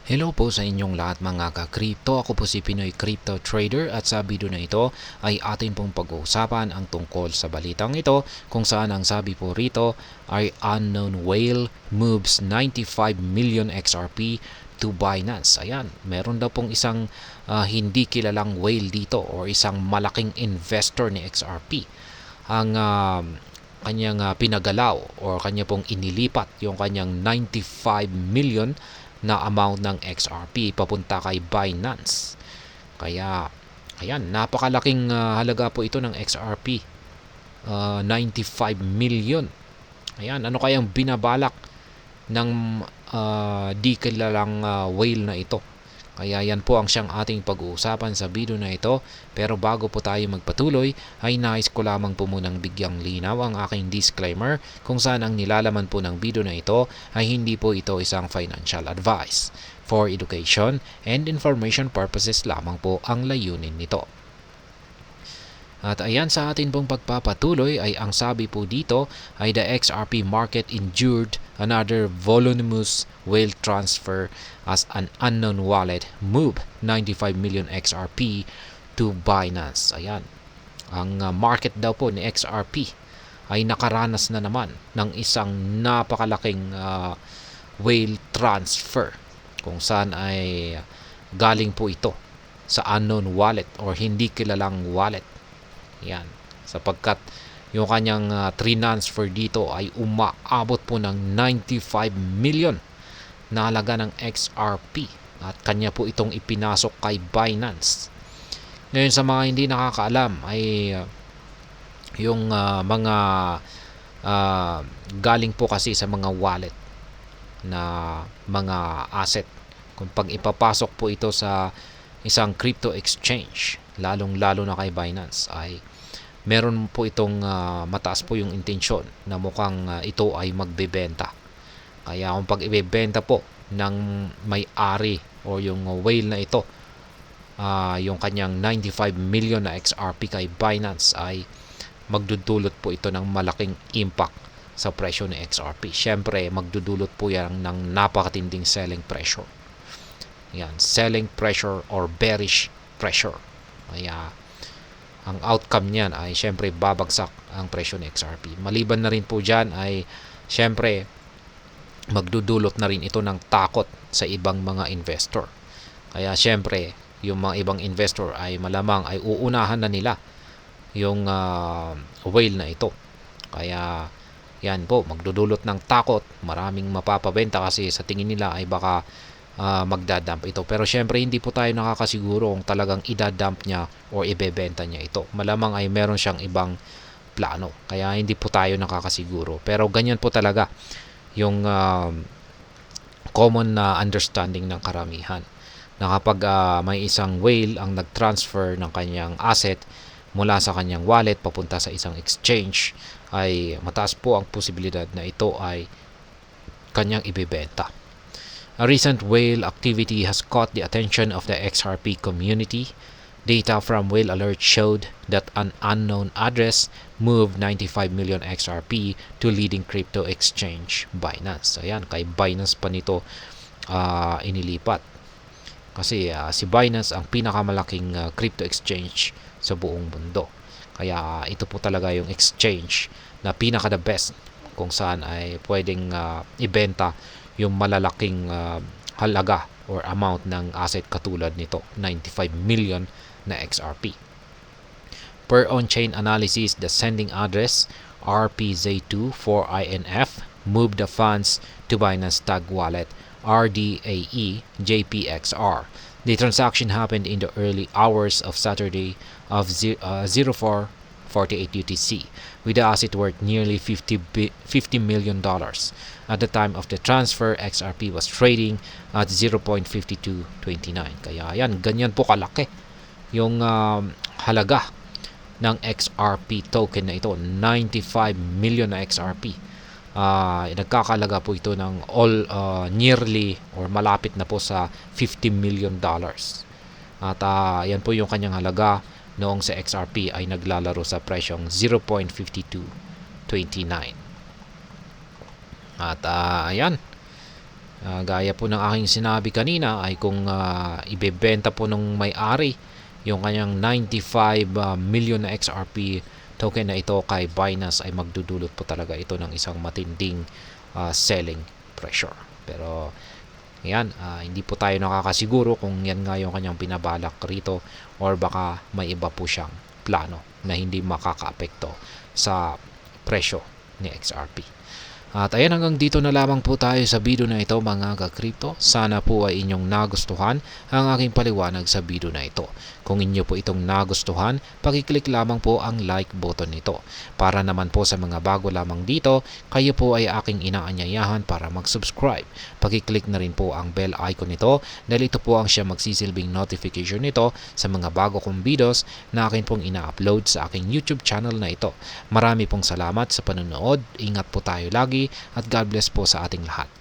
Hello po sa inyong lahat mga ka-crypto. Ako po si Pinoy Crypto Trader at sa video na ito ay atin pong pag-uusapan ang tungkol sa balitang ito kung saan ang sabi po rito ay unknown whale moves 95 million XRP to Binance. Ayan, meron daw pong isang hindi kilalang whale dito o isang malaking investor ni XRP. Ang kanyang pinagalaw o kanya pong inilipat yung kanyang 95 million na amount ng XRP papunta kay Binance. Kaya ayan, napakalaking halaga po ito ng XRP. 95 million. Ayan, ano kayang binabalak ng di kilalang whale na ito? Kaya yan po ang siyang ating pag-uusapan sa video na ito. Pero bago po tayo magpatuloy, ay nais ko lamang po munang bigyang linaw ang aking disclaimer kung saan ang nilalaman po ng video na ito ay hindi po ito isang financial advice. For education and information purposes lamang po ang layunin nito. At ayan, sa atin pong pagpapatuloy ay ang sabi po dito ay the XRP market endured another voluminous whale transfer as an unknown wallet moved 95 million XRP to Binance. Ayan, ang market daw po ni XRP ay nakaranas na naman ng isang napakalaking whale transfer kung saan ay galing po ito sa unknown wallet or hindi kilalang wallet. Yan, sapagkat yung kanyang transfer dito ay umaabot po ng 95 million na halaga ng XRP at kanya po itong ipinasok kay Binance. Ngayon, sa mga hindi nakakaalam ay yung mga galing po kasi sa mga wallet na mga asset, kung pag ipapasok po ito sa isang crypto exchange, lalong-lalo na kay Binance, ay meron po itong mataas po yung intensyon na mukhang ito ay magbebenta. Kaya kung pag ibebenta po ng may-ari o yung whale na ito, yung kanyang 95 million na XRP kay Binance, ay magdudulot po ito ng malaking impact sa presyo ng XRP. Siyempre, magdudulot po yan ng napakatinding selling pressure. Yan, selling pressure or bearish pressure. Kaya ang outcome niyan ay siyempre babagsak ang presyo ng XRP. Maliban na rin po dyan ay siyempre magdudulot na rin ito ng takot sa ibang mga investor. Kaya siyempre yung mga ibang investor ay malamang ay uunahan na nila yung whale na ito. Kaya yan po, magdudulot ng takot. Maraming mapapabenta kasi sa tingin nila ay baka magdadump ito. Pero syempre hindi po tayo nakakasiguro kung talagang idadump niya o ibebenta niya ito. Malamang ay meron siyang ibang plano. Kaya hindi po tayo nakakasiguro. Pero ganyan po talaga yung common na understanding ng karamihan. Na kapag may isang whale ang nag-transfer ng kanyang asset mula sa kanyang wallet papunta sa isang exchange, ay mataas po ang posibilidad na ito ay kanyang ibebenta. A recent whale activity has caught the attention of the XRP community. Data from Whale Alert showed that an unknown address moved 95 million XRP to leading crypto exchange Binance. Ayan, kay Binance pa nito inilipat. Kasi si Binance ang pinakamalaking crypto exchange sa buong mundo. Kaya ito po talaga yung exchange na pinaka the best kung saan ay pwedeng ibenta yung malalaking halaga or amount ng asset katulad nito, 95 million na XRP. Per on-chain analysis, the sending address RPZ2 4INF moved the funds to Binance Tag Wallet RDAE JPXR. The transaction happened in the early hours of Saturday of 04:48 UTC, with the asset worth nearly $50 million. At the time of the transfer, XRP was trading at 0.5229. Kaya yan, ganyan po kalaki yung halaga ng XRP token na ito, 95 million na XRP. Nagkakalaga po ito ng nearly or malapit na po sa $50 million. At yan po yung kanyang halaga noong sa XRP ay naglalaro sa presyong 0.5229. At ayan, Gaya po ng aking sinabi kanina ay kung ibebenta po ng may-ari yung kanyang 95 million na XRP token na ito kay Binance, ay magdudulot po talaga ito ng isang matinding selling pressure. Pero yan, hindi po tayo nakakasiguro kung yan nga yung kanyang binabalak rito or baka may iba po siyang plano na hindi makakaapekto sa presyo ni XRP. At ayan, hanggang dito na lamang po tayo sa video na ito mga ka-crypto. Sana po ay inyong nagustuhan ang aking paliwanag sa video na ito. Kung inyo po itong nagustuhan, pakiclick lamang po ang like button nito. Para naman po sa mga bago lamang dito, kayo po ay aking inaanyayahan para mag-subscribe. Pakiclick na rin po ang bell icon nito dahil ito po ang siya magsisilbing notification nito sa mga bago kong videos na akin pong ina-upload sa aking YouTube channel na ito. Marami pong salamat sa panonood. Ingat po tayo lagi at God bless po sa ating lahat.